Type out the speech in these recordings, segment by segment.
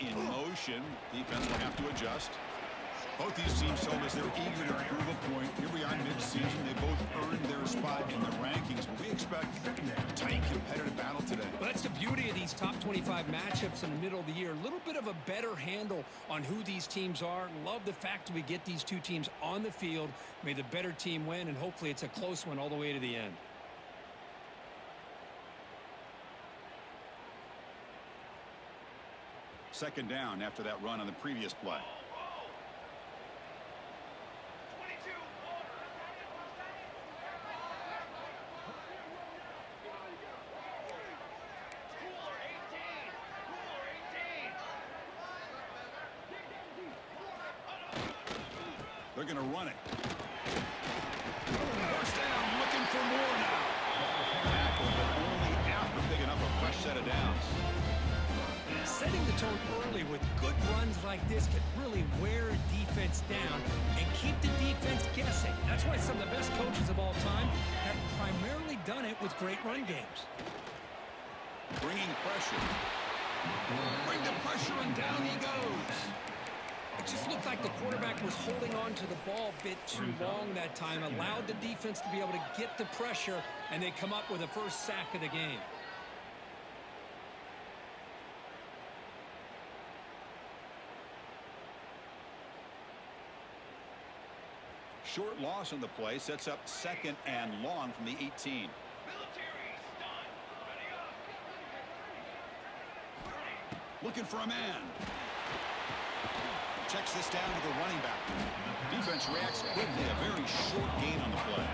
in motion. Defense will have to adjust. Both these teams told us they're eager to prove a point. Here we are mid-season. They both earned their spot in the rankings. But we expect a tight, competitive battle today. Well, that's the beauty of these top 25 matchups in the middle of the year. A little bit of a better handle on who these teams are. Love the fact that we get these two teams on the field. May the better team win, and hopefully it's a close one all the way to the end. Second down after that run on the previous play. They're going to run it. First down, looking for more now. Tackle, but only after picking up a fresh set of downs. Setting the tone early with good runs like this can really wear a defense down and keep the defense guessing. That's why some of the best coaches of all time have primarily done it with great run games. Bringing pressure. Bring the pressure, and down he goes. It just looked like the quarterback was holding on to the ball a bit too long that time, allowed the defense to be able to get the pressure, and they come up with a first sack of the game. Short loss on the play sets up second and long from the 18. Looking for a man. Checks this down to the running back. Defense reacts quickly. A very short gain on the play.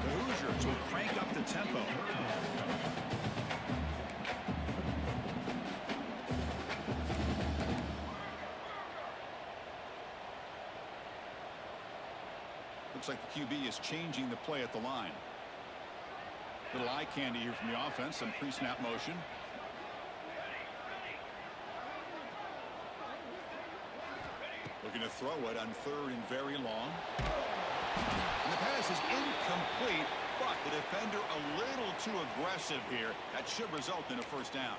The Hoosiers will crank up the tempo. Looks like the QB is changing the play at the line. Little eye candy here from the offense. Some pre-snap motion. Looking to throw it on third and very long. And the pass is incomplete, but the defender a little too aggressive here. That should result in a first down.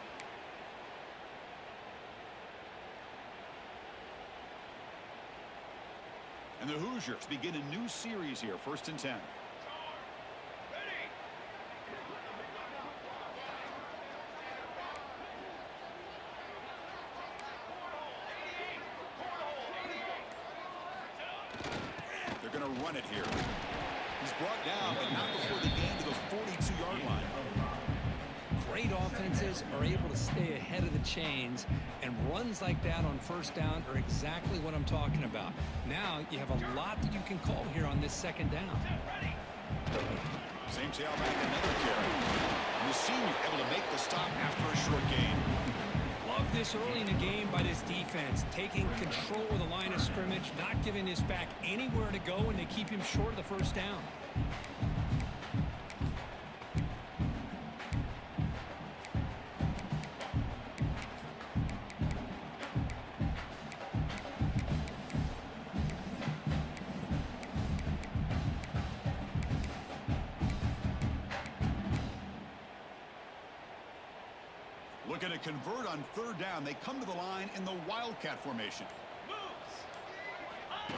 And the Hoosiers begin a new series here, 1st and 10. They're going to run it here. He's brought down, but not before they gain to the 42-yard line. Great offenses are able to stay ahead of the chains, and runs like that on first down are exactly what I'm talking about. Now you have a lot that you can call here on this second down. Same tailback, another carry. And the senior able to make the stop after a short gain. Love this early in the game by this defense, taking control of the line of scrimmage, not giving this back anywhere to go, and they keep him short of the first down. Looking to convert on third down. They come to the line in the Wildcat formation.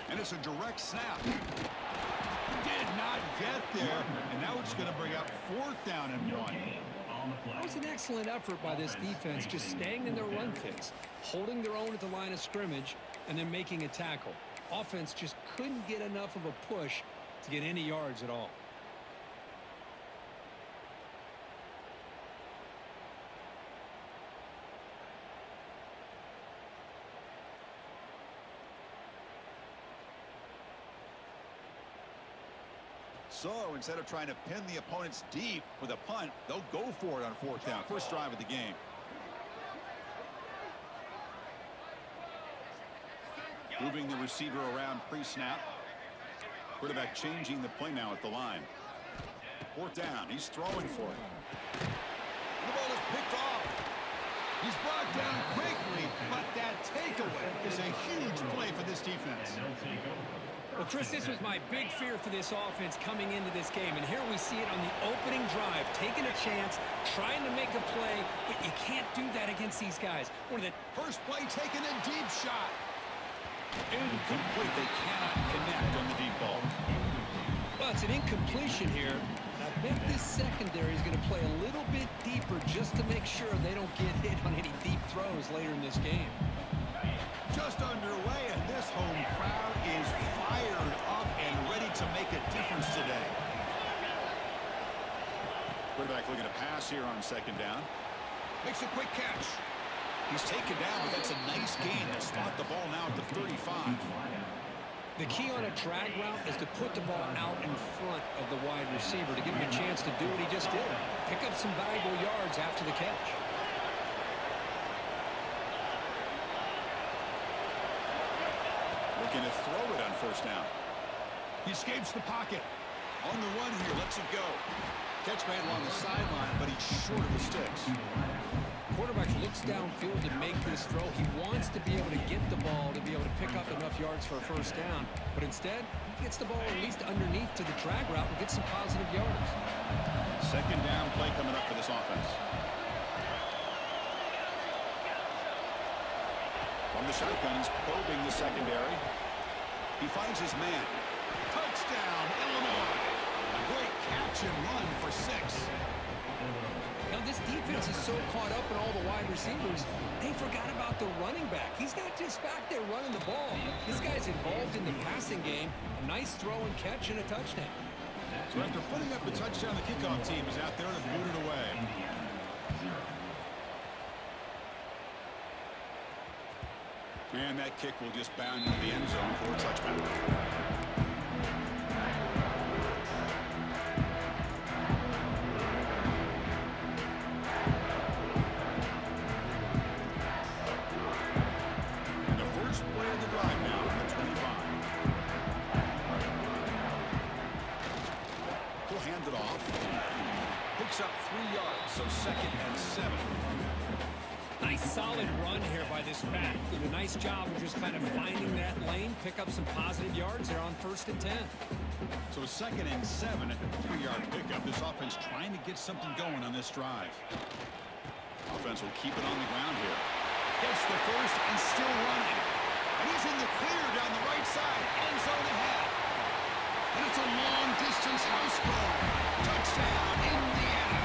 And it's a direct snap. Did not get there. And now it's going to bring up 4th down and 1. That was an excellent effort by this defense, just staying in their run fits, holding their own at the line of scrimmage, and then making a tackle. Offense just couldn't get enough of a push to get any yards at all. So instead of trying to pin the opponents deep with a punt, they'll go for it on 4th down. First drive of the game. Moving the receiver around pre-snap. Quarterback changing the play now at the line. 4th down. He's throwing for it. The ball is picked off. He's brought down quickly, but that takeaway is a huge play for this defense. Well, Chris, this was my big fear for this offense coming into this game, and here we see it on the opening drive, taking a chance, trying to make a play, but you can't do that against these guys. One of the first play taken a deep shot. Incomplete. They cannot connect on the deep ball. Well, it's an incompletion here. And I bet this secondary is going to play a little bit deeper just to make sure they don't get hit on any deep throws later in this game. Just underway, and this home crowd is fired up and ready to make a difference today. Quarterback looking to pass here on second down. Makes a quick catch. He's taken down, but that's a nice gain to spot the ball now at the 35. The key on a drag route is to put the ball out in front of the wide receiver to give him a chance to do what he just did. Pick up some valuable yards after the catch. Looking to throw it on first down. He escapes the pocket. On the run here, lets it go. Catch made along the sideline, but he's short of the sticks. Quarterback looks downfield to make this throw. He wants to be able to get the ball to be able to pick up enough yards for a first down. But instead, he gets the ball at least underneath to the drag route and gets some positive yards. Second down play coming up for this offense. From the shotgun, he's probing the secondary. He finds his man. Touchdown, Illinois. A great catch and run for 6. Now, this defense is so caught up in all the wide receivers, they forgot about the running back. He's not just back there running the ball. This guy's involved in the passing game. A nice throw and catch and a touchdown. So after putting up the touchdown, the kickoff team is out there to boot it away. And that kick will just bound into the end zone for a touchdown. And the first play of the drive now from the 25. He'll hand it off. Picks up 3 yards, so 2nd and 7. Nice solid run here by this back. Did a nice job of just kind of finding that lane, pick up some positive yards there on 1st and 10. So 2nd and 7 at the 3-yard pickup. This offense trying to get something going on this drive. Offense will keep it on the ground here. Gets the first and still running. And he's in the clear down the right side. End zone ahead. And it's a long-distance house call. Touchdown, Indiana.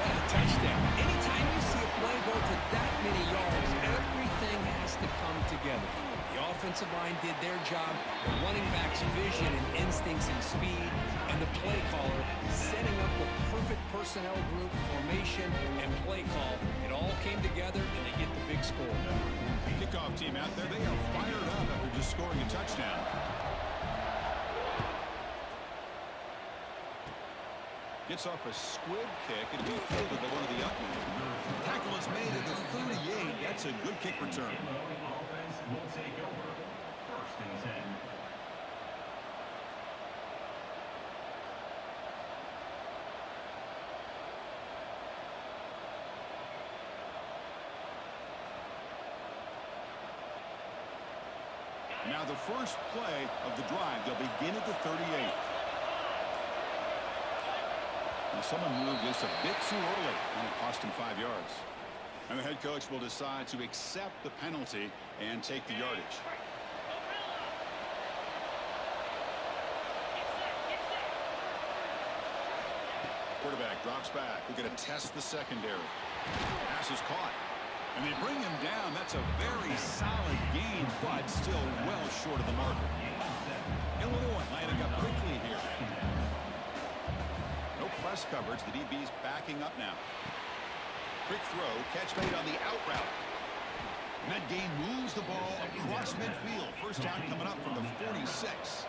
What a touchdown. Anytime you see a play go to that many yards, everything has to come together. The offensive line did their job, the running back's vision and instincts and speed, and the play caller setting up the perfect personnel group, formation, and play call. It all came together, and they get the big score. Kickoff team out there, they are fired up after just scoring a touchdown. Gets off a squib kick and be fielded by one of the up men. Tackle is made at the 38. That's a good kick return. Will take over 1st and 10. Now the first play of the drive, they'll begin at the 38. Now someone moved this a bit too early, and it cost him 5 yards. And the head coach will decide to accept the penalty and take the yardage. Quarterback drops back. We're going to test the secondary. Pass is caught. And they bring him down. That's a very solid gain, but still well short of the marker. Illinois lining up quickly here. No press coverage. The DB's backing up now. Quick throw. Catch made on the out route. And that gain moves the ball across midfield. First down coming up from the 46.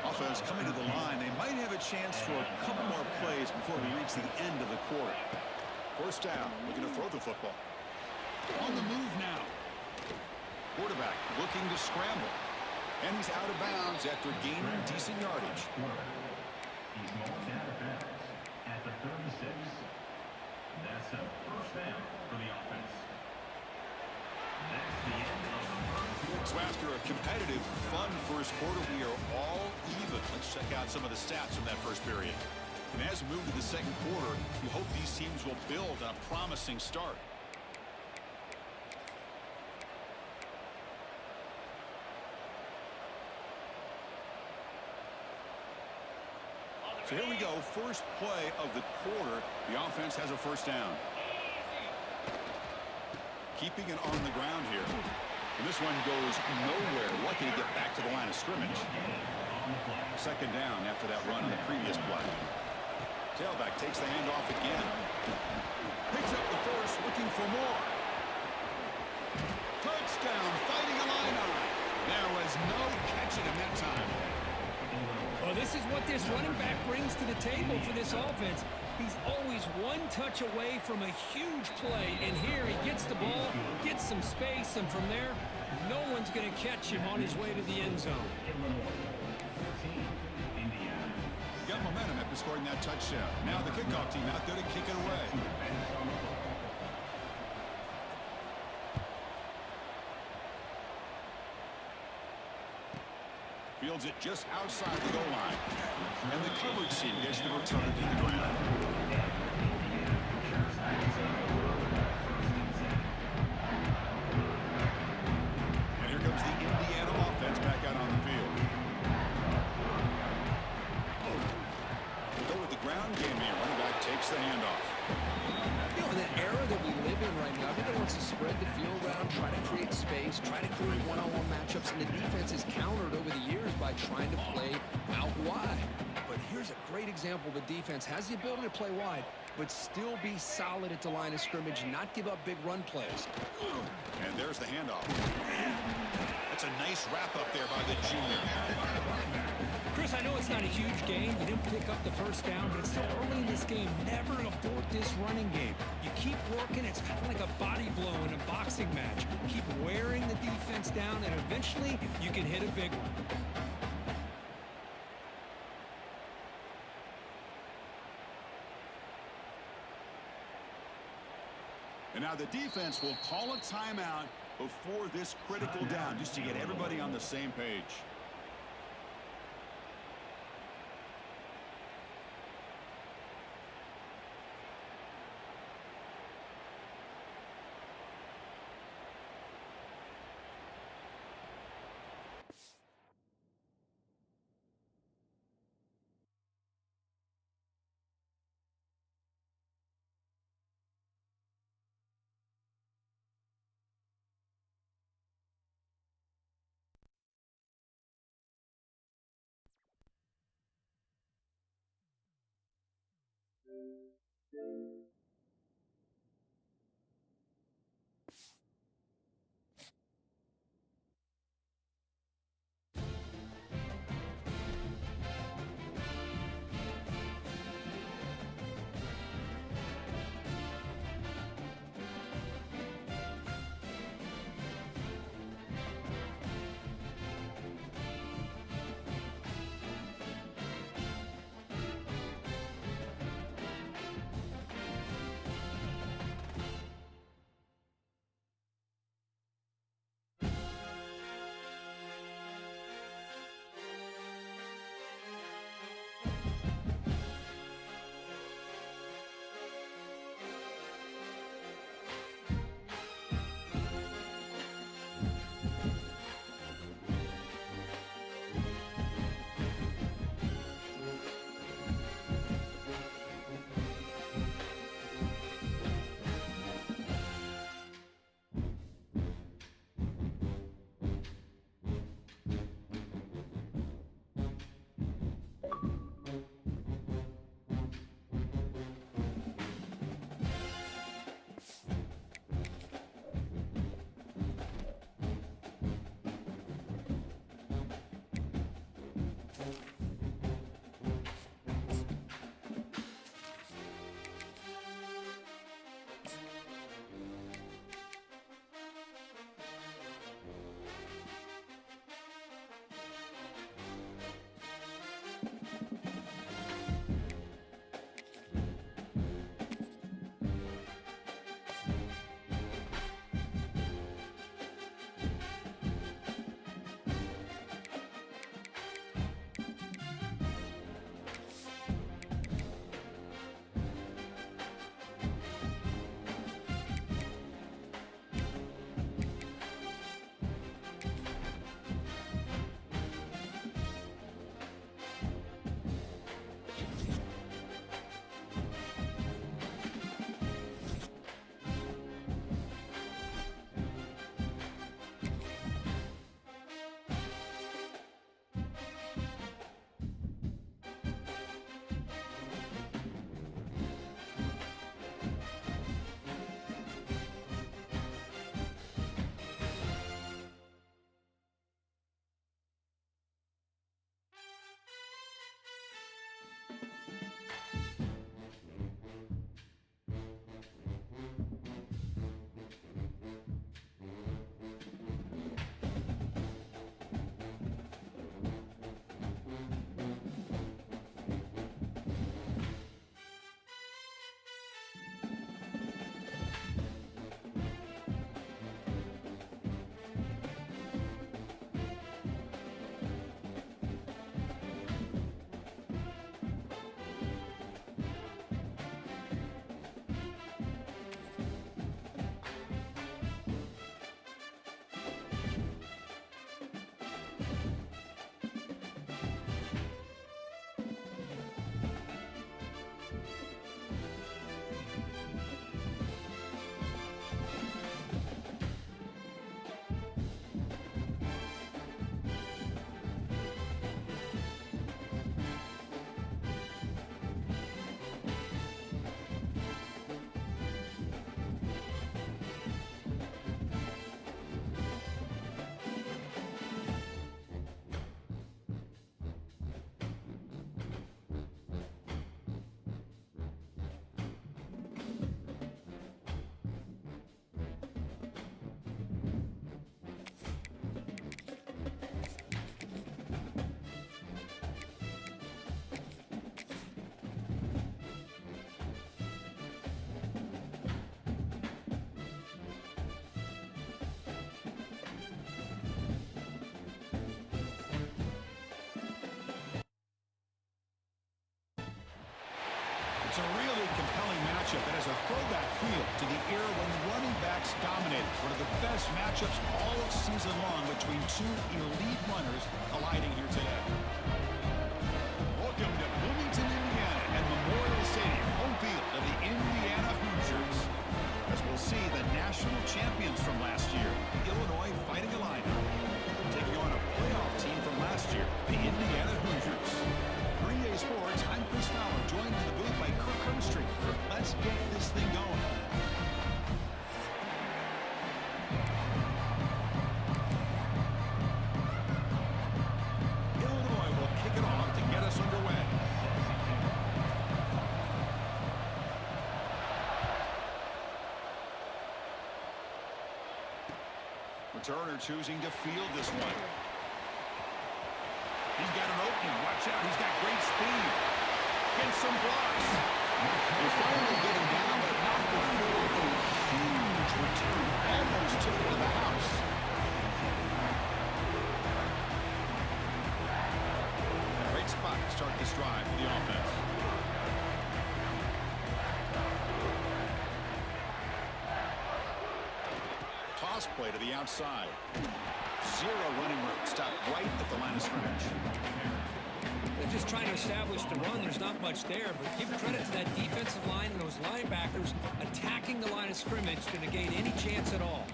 Offense coming to the line. They might have a chance for a couple more plays before we reach the end of the quarter. First down. Looking to throw the football. On the move now. Quarterback looking to scramble. And he's out of bounds after gaining decent yardage. He's marked out of bounds at the 36. That's a first down for the offense. That's the end of the first quarter. So after a competitive, fun first quarter, we are all even. Let's check out some of the stats from that first period. And as we move to the second quarter, we hope these teams will build on a promising start. So here we go, first play of the quarter. The offense has a first down. Keeping it on the ground here. And this one goes nowhere. Lucky to get back to the line of scrimmage. Second down after that run in the previous play. Tailback takes the handoff again. Picks up the first, looking for more. Touchdown, fighting a line on. There was no catching him that time. Well, this is what this running back brings to the table for this offense. He's always one touch away from a huge play, and here he gets the ball, gets some space, and from there, no one's going to catch him on his way to the end zone. Got momentum after scoring that touchdown. Now the kickoff team out there to kick it away. Fields it just outside the goal line. And the coverage team gets the return to the ground. And here comes the Indiana offense back out on the field. We'll go with the ground game here. Running back takes the handoff. You know, in that era that we live in right now, everybody wants to spread the field around, try to create space, try to create one-on-one matchups, and the defense is countered over the years by trying to play out wide. But here's a great example. The defense has the ability to play wide, but still be solid at the line of scrimmage, not give up big run plays. And there's the handoff. That's a nice wrap-up there by the junior. Chris, I know it's not a huge game. You didn't pick up the first down, but it's still early in this game. Never abort this running game. You keep working. It's kind of like a body blow in a boxing match. Keep wearing the defense down, and eventually you can hit a big one. And now the defense will call a timeout before this critical down, just to get everybody on the same page. It's a really compelling matchup that has a throwback feel to the era when running backs dominated. One of the best matchups all season long between two elite runners colliding here today. Welcome to Bloomington, Indiana, and Memorial Stadium, home field of the Indiana Hoosiers. As we'll see the national champions from last year, the Illinois Fighting Illini, taking on a playoff team from last year, the Indiana Hoosiers. For EA Sports, I'm Chris Fowler, joined in the booth by Kirk Herbstreit. Let's get this thing going. Illinois will kick it off to get us underway. Returner choosing to field this one. He's got an opening. Watch out. He's got great speed. Gets some blocks. They finally get him down, but not before a huge return. Almost took it to the house. Great spot to start this drive for the offense. Toss play to the outside. Zero running room. Stop right at the line of scrimmage. They're just trying to establish the run. There's not much there, but give credit to that defensive line and those linebackers attacking the line of scrimmage to negate any chance at all.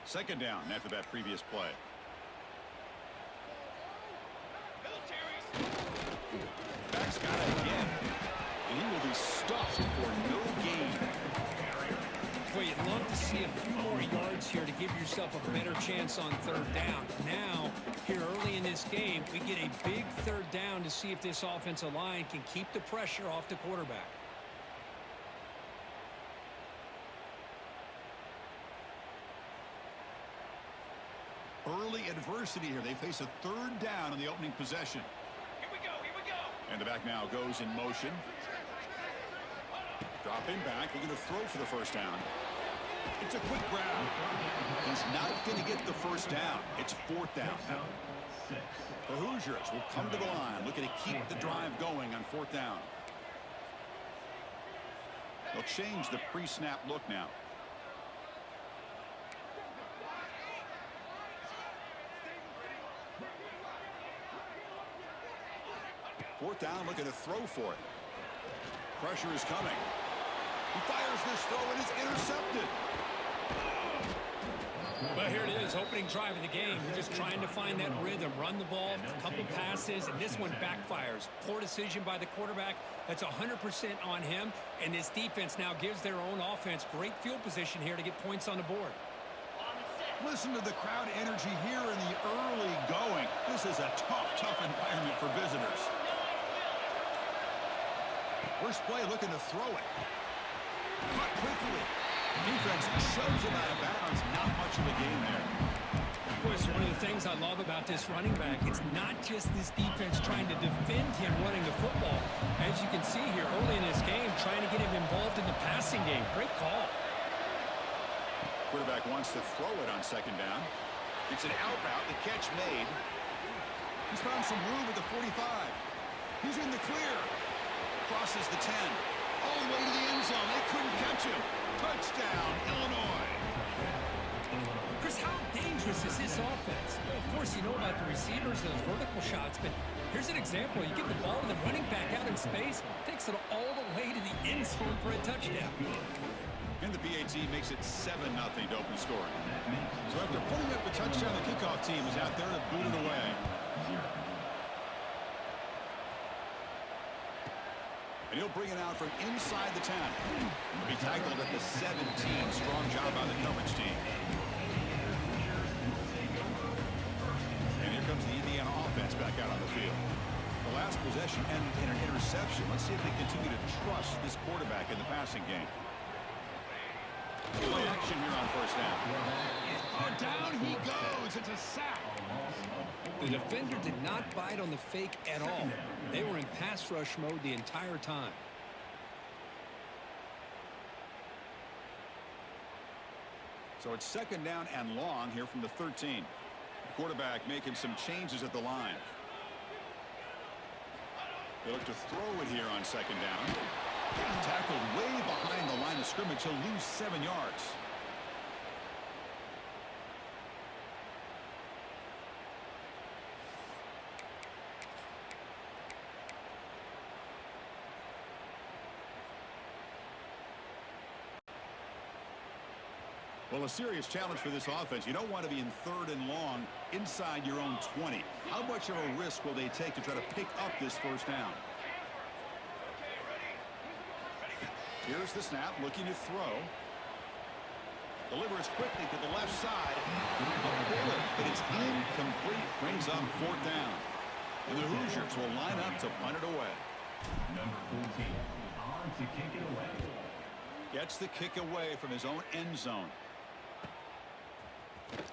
Second down after that previous play. Back's got it again. And he will be stuffed for no gain. Boy, you'd love to see a few more yards here to give yourself a better chance on third down. Now, here early in this game, we get a big third down to see if this offensive line can keep the pressure off the quarterback. Early adversity here. They face a third down on the opening possession. Here we go, here we go. And the back now goes in motion. Dropping back, looking to throw for the first down. It's a quick grab. He's not going to get the first down. It's fourth down. The Hoosiers will come to the line, looking to keep the drive going on fourth down. They'll change the pre-snap look now. Fourth down, looking to throw for it. Pressure is coming. He fires this throw, and it's intercepted. Well, here it is, opening drive of the game. We're just trying to find that rhythm, run the ball, a couple passes, and this one backfires. Poor decision by the quarterback. That's 100% on him, and this defense now gives their own offense great field position here to get points on the board. Listen to the crowd energy here in the early going. This is a tough environment for visitors. First play, looking to throw it. Cut quickly. Defense shoves him out of bounds. Not much of a game there. Boy, it's one of the things I love about this running back. It's not just this defense trying to defend him running the football. As you can see here early in this game, trying to get him involved in the passing game. Great call. Quarterback wants to throw it on second down. It's an out route. The catch made. He's found some room at the 45. He's in the clear. Crosses the 10. All the way to the end zone. They couldn't catch him. Touchdown, Illinois. Chris, how dangerous is this offense? Well, of course, you know about the receivers, those vertical shots, but here's an example. You get the ball to the running back out in space, takes it all the way to the end zone for a touchdown. And the BAT makes it 7-0 to open scoring. So after putting up the touchdown, the kickoff team is out there to boot it away. And he'll bring it out from inside the 10. He'll be tackled at the 17. Strong job by the coverage team. And here comes the Indiana offense back out on the field. The last possession ended in an interception. Let's see if they continue to trust this quarterback in the passing game. Play action here on first down. Oh, down he goes. It's a sack. The defender did not bite on the fake at all. They were in pass rush mode the entire time. So it's second down and long here from the 13. quarterback making some changes at the line. They look to throw it here on second down. Tackled way behind the line of scrimmage. He'll lose 7 yards. Well, a serious challenge for this offense. You don't want to be in 3rd and long inside your own 20. How much of a risk will they take to try to pick up this first down? Here's the snap, looking to throw. Delivers quickly to the left side. A bullet, but it's incomplete. Brings up 4th down. And the Hoosiers will line up to punt it away. Number 14 on to kick it away. Gets the kick away from his own end zone. Good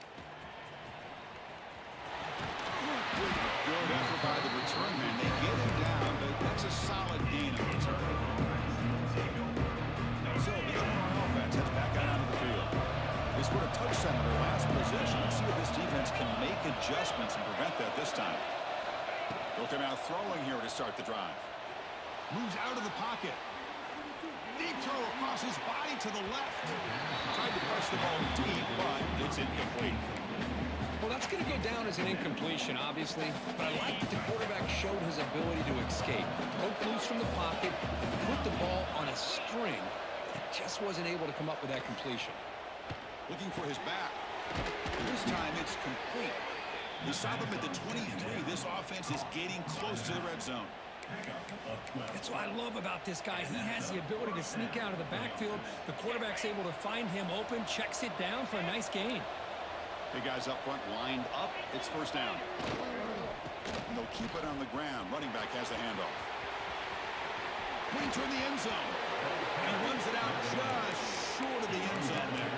effort by the return man. They get him down, but that's a solid gain of return. So the Illinois offense heads back out onto the field. They scored a touchdown in their last possession. Let's see if this defense can make adjustments and prevent that this time. They'll come out throwing here to start the drive. Moves out of the pocket. Deep throw across his body to the left. Tried to press the ball deep, but it's incomplete. Well, that's going to go down as an incompletion, obviously, but I like that the quarterback showed his ability to escape. Broke loose from the pocket, put the ball on a string, and just wasn't able to come up with that completion. Looking for his back. This time it's complete. They stop him at the 23. This offense is getting close to the red zone. That's what I love about this guy. He has the ability to sneak out of the backfield. The quarterback's able to find him open, checks it down for a nice gain. Big guys up front lined up. It's first down. And they'll keep it on the ground. Running back has the handoff. Pointer in the end zone. And he runs it out just short of the end zone there.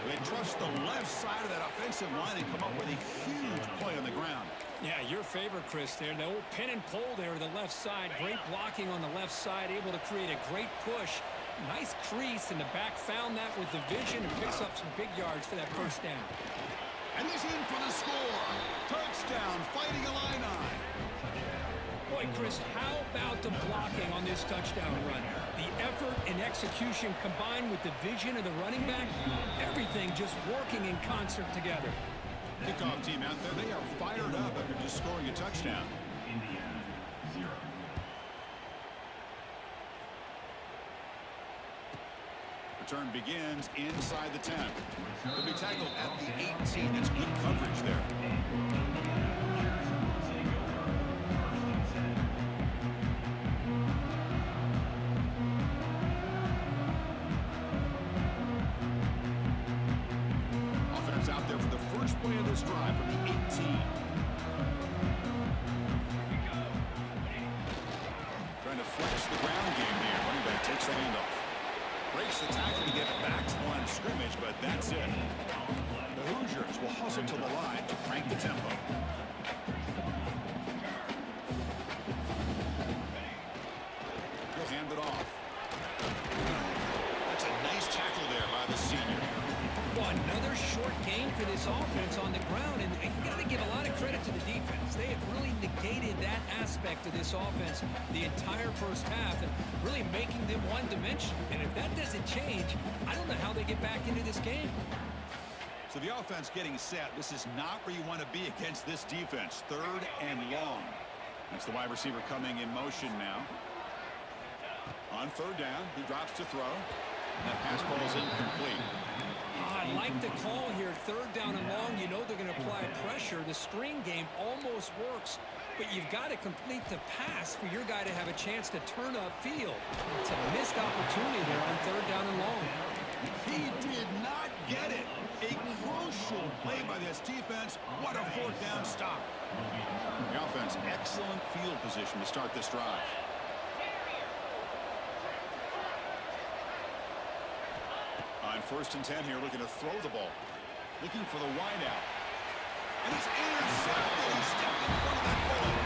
They trust the left side of that offensive line and come up with a huge play on the ground. Yeah, your favorite, Chris, there. The old pin and pull there to the left side. Great blocking on the left side, able to create a great push. Nice crease, and the back found that with the vision and picks up some big yards for that first down. And he's in for the score. Touchdown, Fighting Illini. Boy, Chris, how about the blocking on this touchdown run? The effort and execution combined with the vision of the running back, everything just working in concert together. Kickoff team out there, they are fired up after just scoring a touchdown. Indiana, 0. Return begins inside the 10. They'll be tackled at the 18. That's good coverage there. Offense out there for the first play of this drive from the 18. Trying to flex the ground game here. Running back takes the handoff. Breaks the tackle to get back to the line of scrimmage, but that's it. The Hoosiers will hustle to the line to crank the tempo. He'll hand it off. That's a nice tackle there by the senior. Well, another short gain for this offense on the ground, and you got to give a lot of credit to the defense. They have really negated that aspect of this offense the entire first half and really making them one-dimensional. And if that doesn't change, I don't know how they get back into this game. So the offense getting set. This is not where you want to be against this defense. 3rd and long. That's the wide receiver coming in motion now. On 3rd down, he drops to throw. That pass ball is incomplete. I like the call here. 3rd down and long. You know they're going to apply pressure. The screen game almost works, but you've got to complete the pass for your guy to have a chance to turn upfield. It's a missed opportunity there on 3rd down and long. He did not get it. A crucial play by this defense. What a 4th down stop. The offense, excellent field position to start this drive. On 1st and 10 here, looking to throw the ball. Looking for the wideout. And he's intercepted. He stepped in front of that bullet.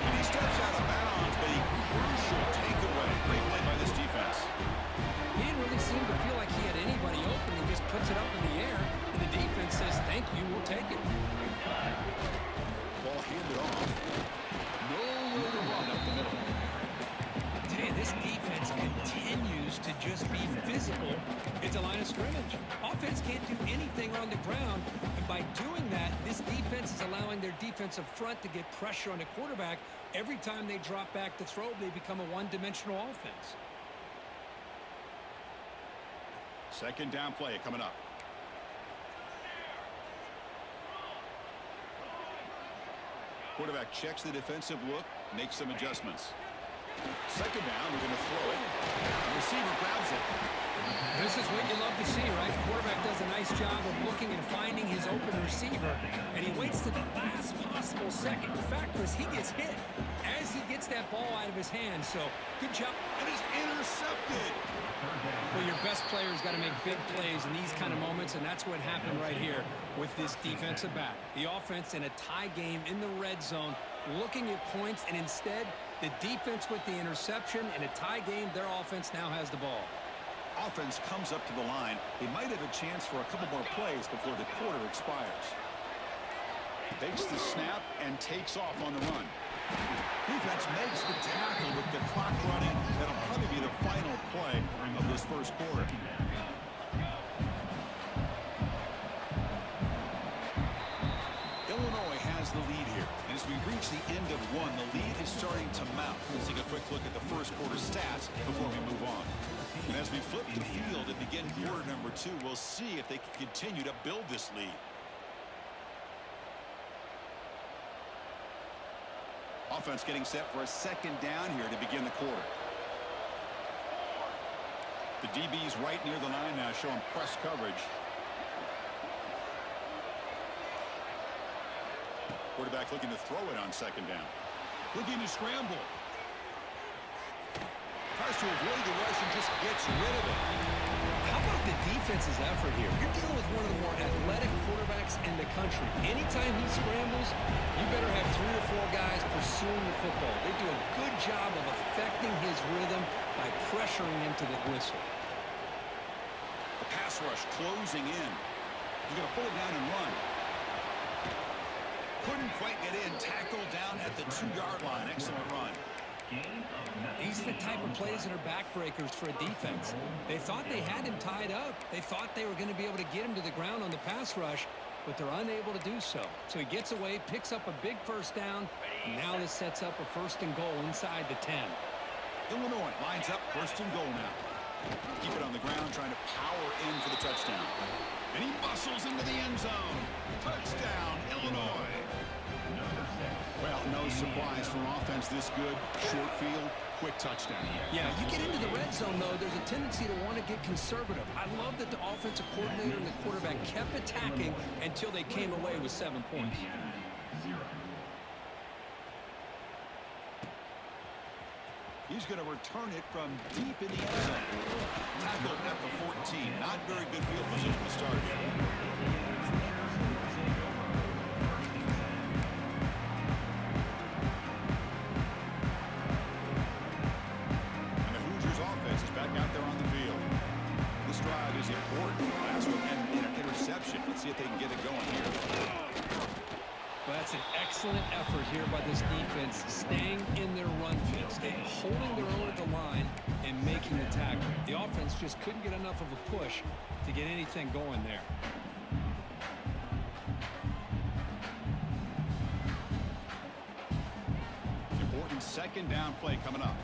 And he steps out of bounds, but a crucial takeaway. Great play by this defense. He didn't really seem to feel like he had anybody open and just puts it up in the air. And the defense says, thank you, we'll take it. This defense is allowing their defensive front to get pressure on the quarterback. Every time they drop back to throw, they become a one-dimensional offense. Second down play coming up. Quarterback checks the defensive look, makes some adjustments. Second down, we're going to throw it. The receiver grabs it. This is what you love to see, right? The quarterback does a nice job of looking and finding his open receiver, and he waits to the last possible second. In fact, Chris, he gets hit as he gets that ball out of his hand. So, good job. And he's intercepted. Well, your best player's got to make big plays in these kind of moments, and that's what happened right here with this defensive back. The offense in a tie game in the red zone, looking at points, and instead, the defense with the interception. In a tie game, their offense now has the ball. Offense comes up to the line. They might have a chance for a couple more plays before the quarter expires. Takes the snap and takes off on the run. Defense makes the tackle with the clock running. That'll probably be the final play of this first quarter. Illinois has the lead here. And as we reach the end of one, the lead is starting to mount. Let's take a quick look at the first quarter stats before we move on. And as we flip the field and begin quarter number 2, we'll see if they can continue to build this lead. Offense getting set for a second down here to begin the quarter. The DB's right near the line now, showing press coverage. Quarterback looking to throw it on second down. Looking to scramble. Tries to avoid the rush and just gets rid of it. How about the defense's effort here? You're dealing with one of the more athletic quarterbacks in the country. Anytime he scrambles, you better have 3 or 4 guys pursuing the football. They do a good job of affecting his rhythm by pressuring him to the whistle. The pass rush closing in. He's going to pull it down and run. Couldn't quite get in. Tackled down at the 2-yard line. Excellent run. These are the type of plays that are backbreakers for a defense. They thought they had him tied up. They thought they were going to be able to get him to the ground on the pass rush, but they're unable to do so. So he gets away, picks up a big first down. Now this sets up a 1st and goal inside the 10. Illinois lines up 1st and goal now. Keep it on the ground, trying to power in for the touchdown. And he bustles into the end zone. Touchdown, Illinois. Well, no surprise from offense this good. Short field, quick touchdown. Yeah, you get into the red zone, though, there's a tendency to want to get conservative. I love that the offensive coordinator and the quarterback kept attacking until they came away with 7 points. He's going to return it from deep in the end zone. Tackled at the 14. Not very good field position to start. See if they can get it going here. Well, that's an excellent effort here by this defense, staying in their run field, holding their own at the line and making the tackle. The offense just couldn't get enough of a push to get anything going there. Important second down play coming up.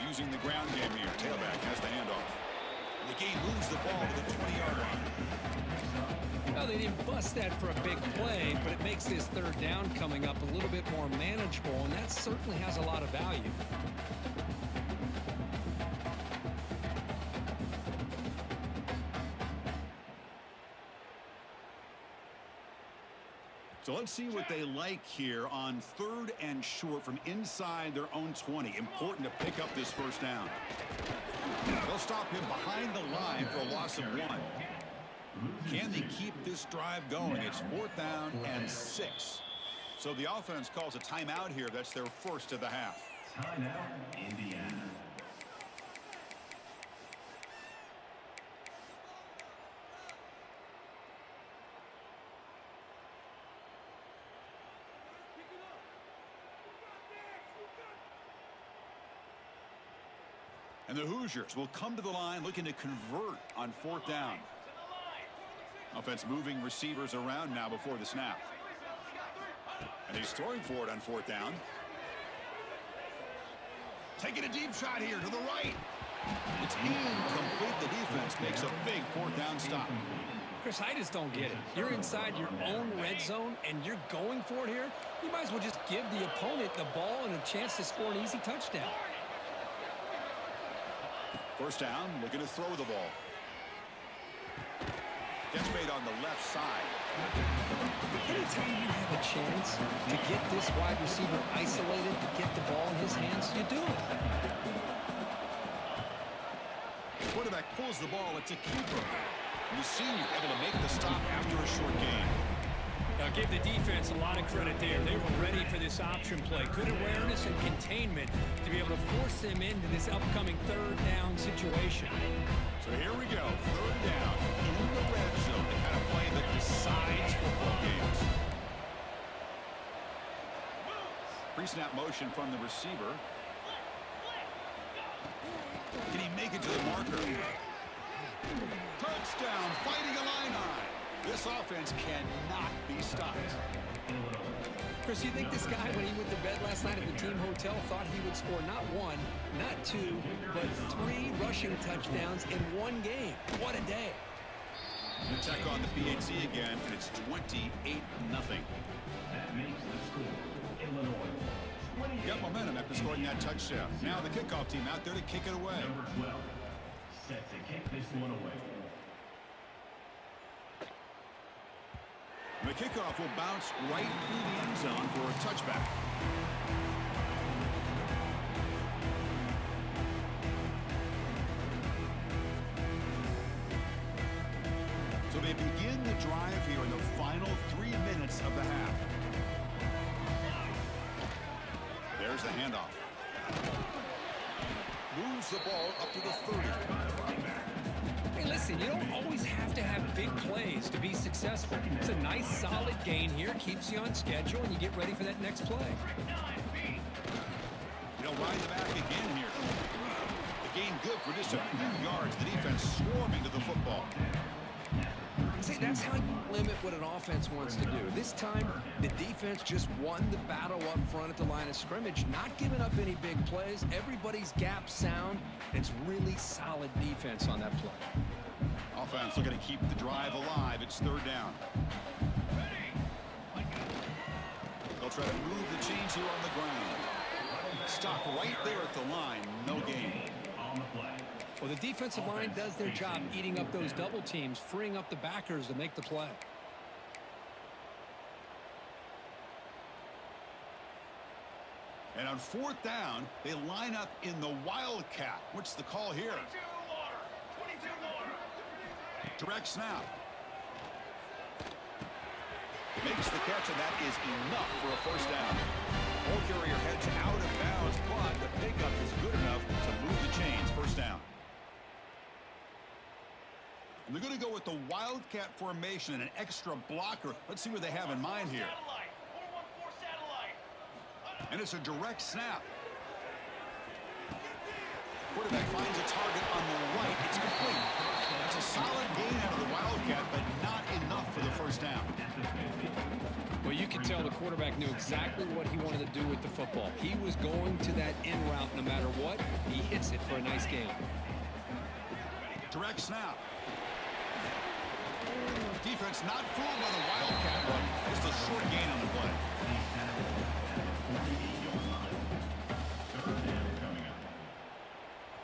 Using the ground game here. Tailback has the handoff. The game moves the ball to the 20-yard line. Well, they didn't bust that for a big play, but it makes this 3rd down coming up a little bit more manageable, and that certainly has a lot of value. So let's see what they like here on 3rd and short from inside their own 20. Important to pick up this 1st down. They'll stop him behind the line for a loss of 1. Can they keep this drive going? It's 4th down and 6. So the offense calls a timeout here. That's their first of the half. Timeout, Indiana. And the Hoosiers will come to the line looking to convert on 4th down. Offense moving receivers around now before the snap. And he's throwing for it on 4th down. Taking a deep shot here to the right. It's incomplete. The defense makes a big 4th down stop. Chris, I just don't get it. You're inside your own red zone, and you're going for it here. You might as well just give the opponent the ball and a chance to score an easy touchdown. 1st down, looking to throw the ball. Gets made on the left side. Anytime you have a chance to get this wide receiver isolated, to get the ball in his hands, you do it. Quarterback pulls the ball. It's a keeper. And the senior able to make the stop after a short gain. Now give the defense a lot of credit there. They were ready for this option play. Good awareness and containment to be able to force them into this upcoming 3rd down situation. So here we go. 3rd down in the red zone. The kind of play that decides football games. Pre-snap motion from the receiver. Can he make it to the marker? Touchdown, fighting Illini. This offense cannot be stopped. Chris, you think this guy, when he went to bed last night at the team hotel, thought he would score not 1, not 2, but 3 rushing touchdowns in 1 game? What a day. Attack on the PAT again, and it's 28-0. That makes the score Illinois 28. Got momentum after scoring that touchdown. Now the kickoff team out there to kick it away. Number 12 set to kick this one away. The kickoff will bounce right through the end zone for a touchback. So they begin the drive here in the final 3 minutes of the half. There's the handoff. Moves the ball up to the 30. Hey, listen, you don't always have to have big plays to be successful. It's a nice, solid gain here. Keeps you on schedule, and you get ready for that next play. They'll ride the back again here. The gain good for just a few yards. The defense swarming to the football. See, that's how you limit what an offense wants to do. This time, the defense just won the battle up front at the line of scrimmage, not giving up any big plays. Everybody's gap sound. It's really solid defense on that play. Offense looking to keep the drive alive. It's 3rd down. They'll try to move the chains here on the ground. Stop right there at the line. No gain. On the play. Well, the defensive line does their job eating up those double teams, freeing up the backers to make the play. And on 4th down, they line up in the Wildcat. What's the call here? 22 water. Direct snap. Makes the catch, and that is enough for a 1st down. Ball carrier heads out of bounds, but the pickup is good enough to move the chains. 1st down. And they're going to go with the Wildcat formation and an extra blocker. Let's see what they have in mind here. Satellite. 414 satellite. And it's a direct snap. Quarterback finds a target on the right. It's complete. It's a solid gain out of the Wildcat, but not enough for the 1st down. Well, you could tell the quarterback knew exactly what he wanted to do with the football. He was going to that in route no matter what. He hits it for a nice gain. Direct snap. Defense not fooled by the Wildcat run. Just a short gain on the play.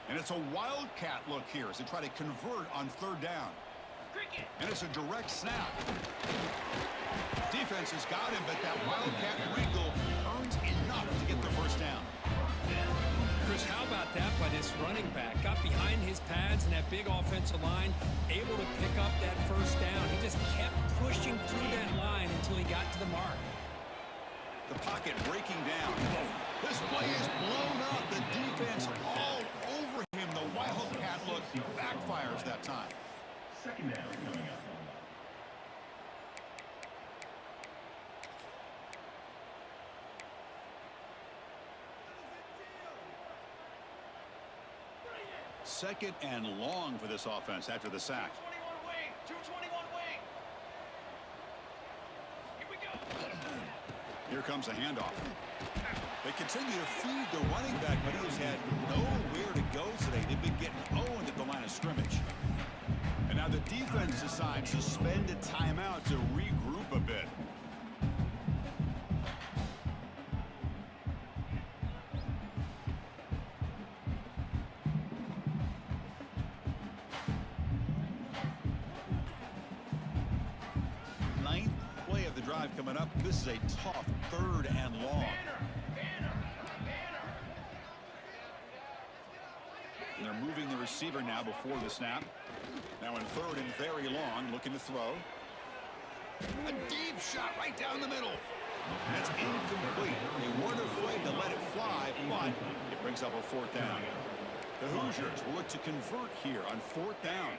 And it's a Wildcat look here as they try to convert on 3rd down. And it's a direct snap. Defense has got him, but that Wildcat wrinkle earns enough to get the 1st down. Chris, how about that by this running back? Got behind his pads and that big offensive line, able to pick up that 1st down. He just kept pushing through that line until he got to the mark. The pocket breaking down. This play is blown up. The defense all over him. The Wildcat look backfires that time. 2nd down coming up. Second and long for this offense after the sack. 21 wing. 221 wing. Here comes a handoff. They continue to feed the running back, but he has had nowhere to go today. They've been getting owned at the line of scrimmage. And now the defense decides to spend a timeout to regroup a bit. Ninth play of the drive coming up. This is a tough 3rd and long. And they're moving the receiver now before the snap. Now in 3rd and very long, looking to throw. A deep shot right down the middle. That's incomplete. They weren't afraid to let it fly, but it brings up a 4th down. The Hoosiers will look to convert here on 4th down.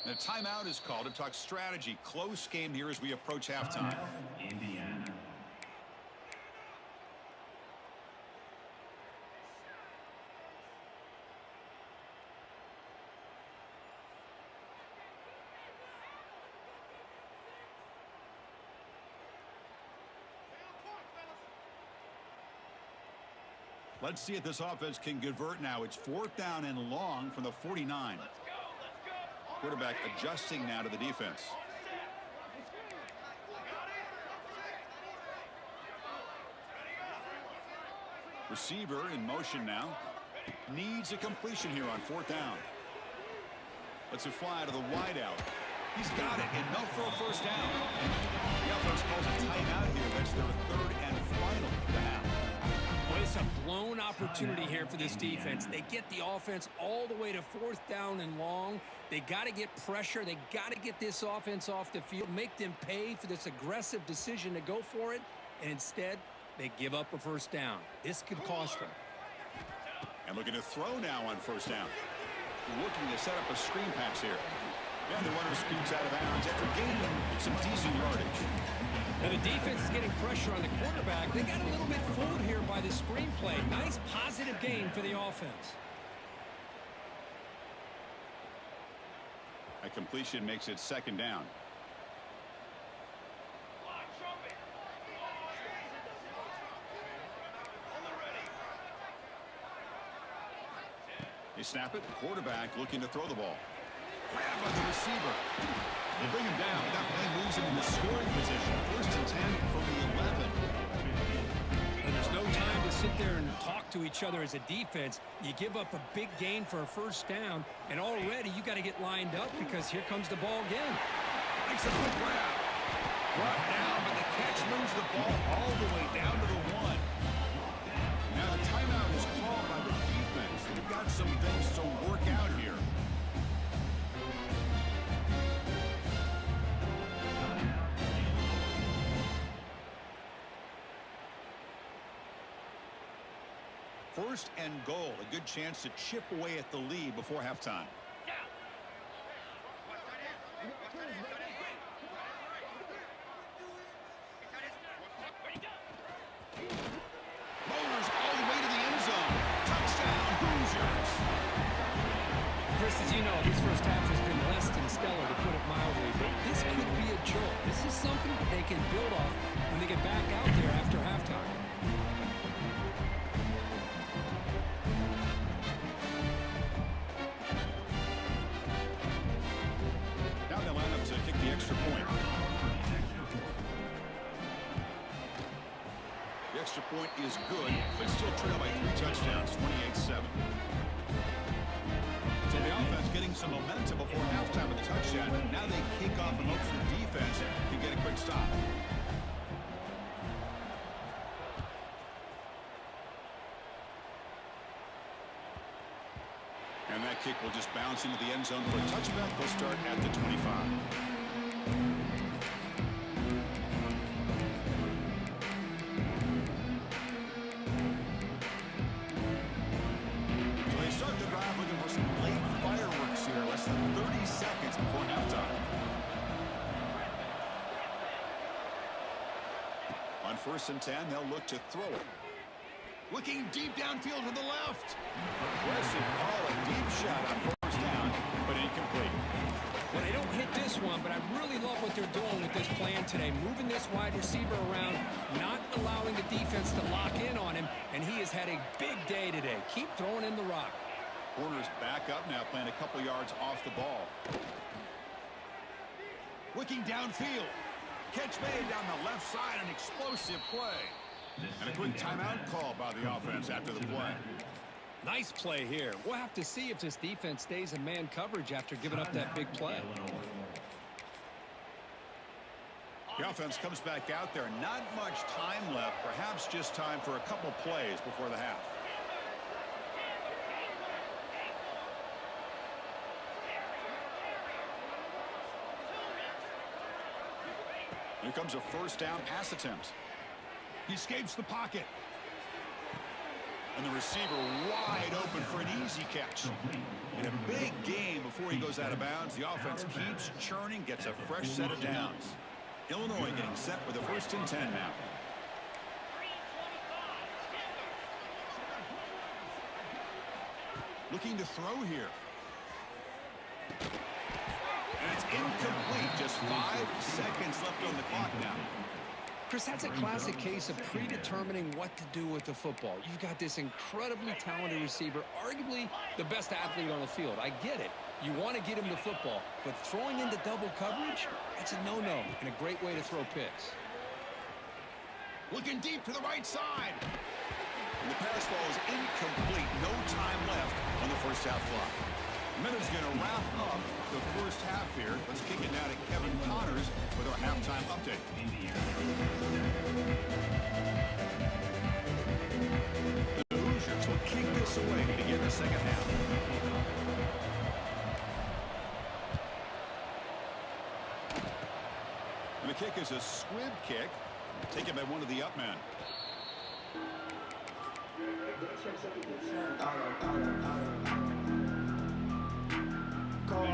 The timeout is called to talk strategy. Close game here as we approach halftime. Indiana. Let's see if this offense can convert now. It's 4th down and long from the 49. Quarterback adjusting now to the defense. Receiver in motion now. Needs a completion here on 4th down. Lets it fly to the wideout. He's got it. Enough for a 1st down. The offense calls a timeout here. That's their 3rd and final of the half. Well, it's a blown opportunity here for this defense. They get the offense all the way to 4th down and long. They got to get pressure. They got to get this offense off the field, make them pay for this aggressive decision to go for it, and instead they give up a 1st down. This could cost them. And looking to throw now on 1st down. Looking to set up a screen pass here. And the runner scoots out of bounds after gaining some decent yardage. Now the defense is getting pressure on the quarterback. They got a little bit fooled here by the screenplay. Nice positive gain for the offense. A completion makes it 2nd down. They snap it. Quarterback looking to throw the ball. Grab by the receiver. They bring him down. That play moves him into scoring position. 1st and 10 from the 11. And there's no time to sit there and talk to each other as a defense. You give up a big gain for a 1st down, and already you got to get lined up because here comes the ball again. Makes a good grab. Brought down, but the catch moves the ball all the way down to the 1. Now the timeout is called by the defense. They've got some things to work out here. First and goal, a good chance to chip away at the lead before halftime. Motors all the way to the end zone. Touchdown, Hoosiers. Chris, as you know, this 1st half has been less than stellar, to put it mildly, but this could be a jolt. This is something that they can build off when they get back out there after halftime. Now they line up to kick the extra point. The extra point is good, but still trailed by 3 touchdowns, 28-7. So the offense getting some momentum before halftime with the touchdown. Now they kick off and hope for defense to get a quick stop. And that kick will just bounce into the end zone for a touchback. They'll start at the 25. So they start the drive looking for some late fireworks here. Less than 30 seconds before halftime. On 1st and 10, they'll look to throw it. Looking deep downfield to the left. Aggressive call, a deep shot on first down, but incomplete. Well, they don't hit this one, but I really love what they're doing with this plan today. Moving this wide receiver around, not allowing the defense to lock in on him, and he has had a big day today. Keep throwing in the rock. Corner's back up now, playing a couple yards off the ball. Looking downfield. Catch made down the left side, an explosive play. And a quick timeout call by the offense after the play. Nice play here. We'll have to see if this defense stays in man coverage after giving up that big play. The offense comes back out there. Not much time left. Perhaps just time for a couple plays before the half. Here comes a first down pass attempt. He escapes the pocket. And the receiver wide open for an easy catch. In a big game before he goes out of bounds, the offense keeps churning, gets a fresh set of downs. Illinois getting set with a 1st and 10 now. Looking to throw here. And it's incomplete. Just 5 seconds left on the clock now. Chris, that's a classic case of predetermining what to do with the football. You've got this incredibly talented receiver, arguably the best athlete on the field. I get it. You want to get him the football, but throwing into double coverage, that's a no-no and a great way to throw picks. Looking deep to the right side. And the pass ball is incomplete. No time left on the first half clock. Minute's going to wrap up the first half here. Let's kick it now to Kevin Connors with our halftime update. The Hoosiers will kick this away to begin the second half. And the kick is a squib kick, taken by one of the up men.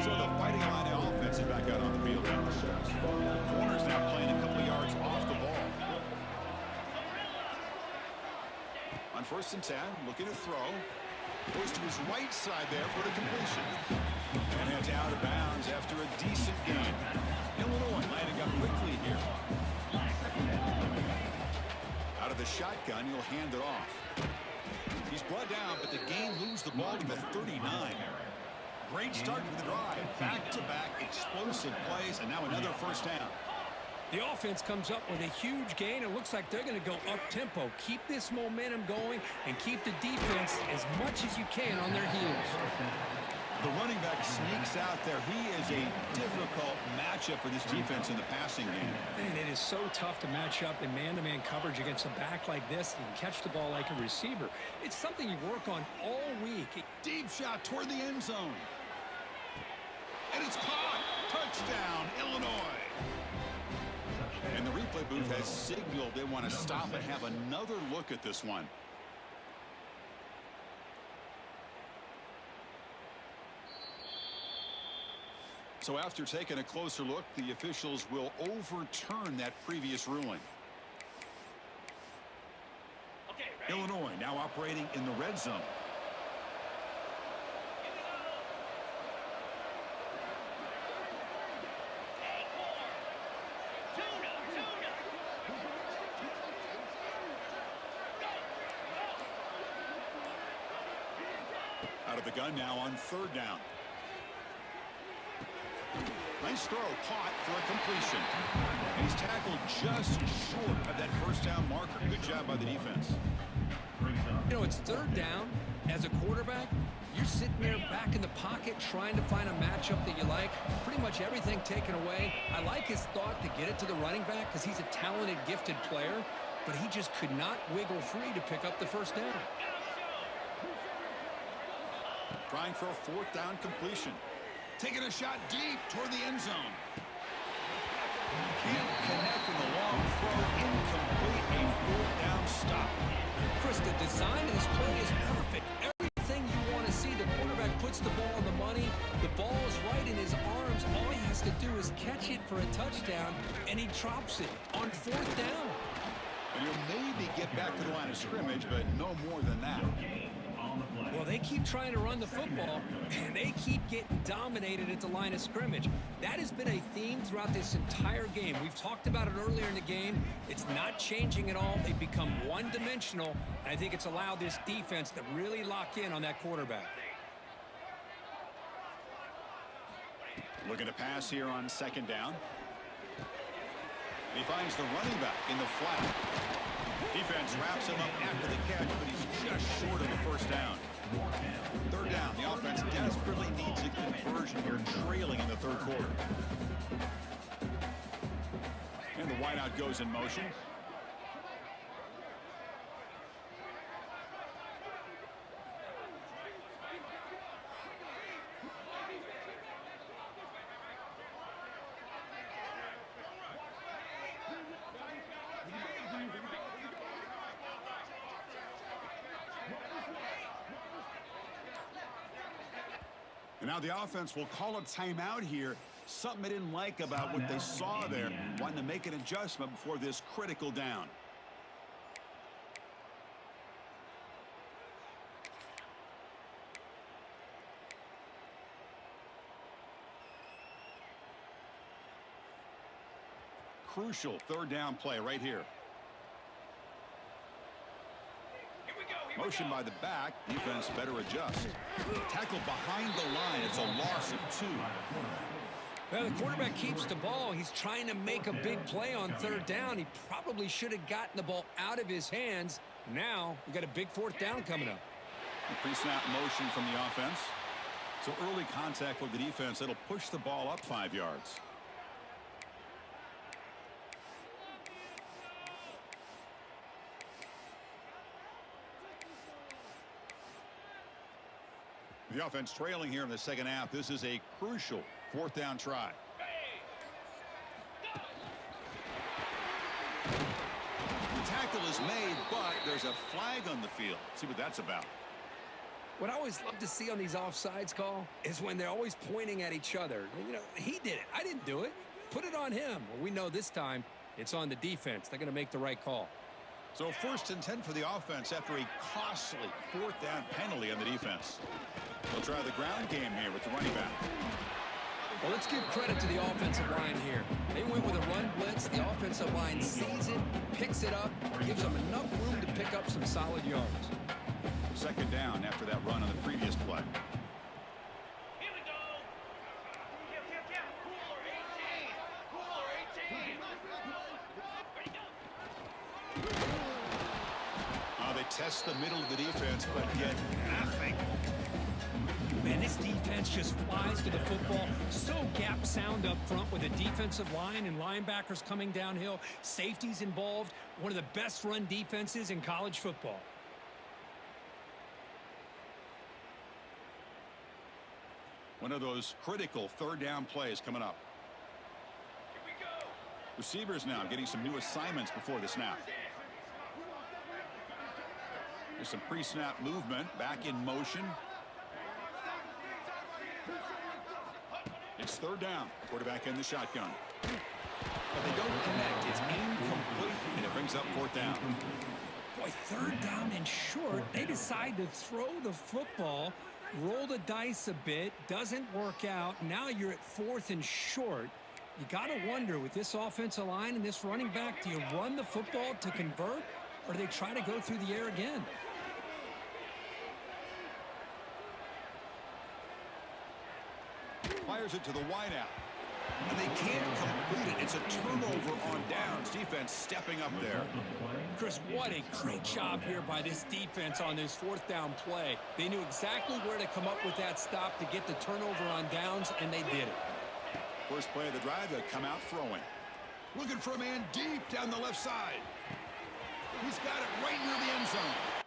So the Fighting Illini offense is back out on the field. Corner's now playing a couple of yards off the ball. On 1st and 10, looking to throw. Goes to his right side there for the completion. And it's out of bounds after a decent game. Illinois lining up quickly here. Out of the shotgun, he'll hand it off. He's brought down, but the game moves the ball to the 39. Great start to the drive. Back-to-back explosive plays, and now another first down. The offense comes up with a huge gain. It looks like they're going to go up-tempo. Keep this momentum going and keep the defense as much as you can on their heels. The running back sneaks out there. He is a difficult matchup for this defense in the passing game. Man, it is so tough to match up in man-to-man coverage against a back like this and catch the ball like a receiver. It's something you work on all week. Deep shot toward the end zone. And it's caught. Touchdown, Illinois. And the replay booth has signaled they want to stop and have another look at this one. So after taking a closer look, the officials will overturn that previous ruling. Illinois now operating in the red zone. Out of the gun now on 3rd down. Nice throw, caught for a completion. And he's tackled just short of that first down marker. Good job by the defense. You know, it's 3rd down. As a quarterback, you're sitting there back in the pocket trying to find a matchup that you like. Pretty much everything taken away. I like his thought to get it to the running back because he's a talented, gifted player, but he just could not wiggle free to pick up the first down. Trying for a 4th down completion. Taking a shot deep toward the end zone. Can't connect in the long throw. Incomplete. A 4th down stop. Chris, the design of this play is perfect. Everything you want to see. The quarterback puts the ball on the money. The ball is right in his arms. All he has to do is catch it for a touchdown, and he drops it on 4th down. And You'll maybe get back to the line of scrimmage, but no more than that. Well, they keep trying to run the football, and they keep getting dominated at the line of scrimmage. That has been a theme throughout this entire game. We've talked about it earlier in the game. It's not changing at all. They've become one-dimensional, and I think it's allowed this defense to really lock in on that quarterback. Looking to pass here on second down. He finds the running back in the flat. Defense wraps him up after the catch, but he's just short of the first down. Third down. The offense desperately needs a conversion here, trailing in the third quarter. And the wideout goes in motion. And now the offense will call a timeout here. Something they didn't like about what they saw there. Wanting to make an adjustment before this critical down. Crucial third down play right here. Motion by the back. Defense better adjust. Tackle behind the line. It's a loss of 2. Well, the quarterback keeps the ball. He's trying to make a big play on third down. He probably should have gotten the ball out of his hands. Now, we got a big fourth down coming up. Pre-snap motion from the offense. So early contact with the defense. It'll push the ball up 5 yards. The offense trailing here in the second half. This is a crucial fourth down try. The tackle is made, but there's a flag on the field. See what that's about. What I always love to see on these offsides call is when they're always pointing at each other. You know, he did it. I didn't do it. Put it on him. Well, we know this time it's on the defense. They're going to make the right call. So 1st and 10 for the offense after a costly fourth down penalty on the defense. They'll try the ground game here with the running back. Well, let's give credit to the offensive line here. They went with a run blitz. The offensive line sees it, picks it up, gives them enough room to pick up some solid yards. Second down after that run on the previous play. Here we go. Cooler 18. Cooler 18. Ready, go. They test the middle of the defense, but get nothing. Man, this defense just flies to the football. So gap sound up front with a defensive line and linebackers coming downhill. Safeties involved. One of the best run defenses in college football. One of those critical third down plays coming up. Here we go. Receivers now getting some new assignments before the snap. There's some pre-snap movement. Back in motion. It's third down. Quarterback in the shotgun. But they don't connect. It's incomplete, and it brings up fourth down. Boy, third down and short. They decide to throw the football, roll the dice a bit, doesn't work out. Now you're at 4th and short. You got to wonder, with this offensive line and this running back, do you run the football to convert, or do they try to go through the air again? Fires it to the wideout. And they can't complete it. It's a turnover on downs. Defense stepping up there. Chris, what a great job here by this defense on this fourth down play. They knew exactly where to come up with that stop to get the turnover on downs, and they did it. First play of the drive, they come out throwing. Looking for a man deep down the left side. He's got it right near the end zone.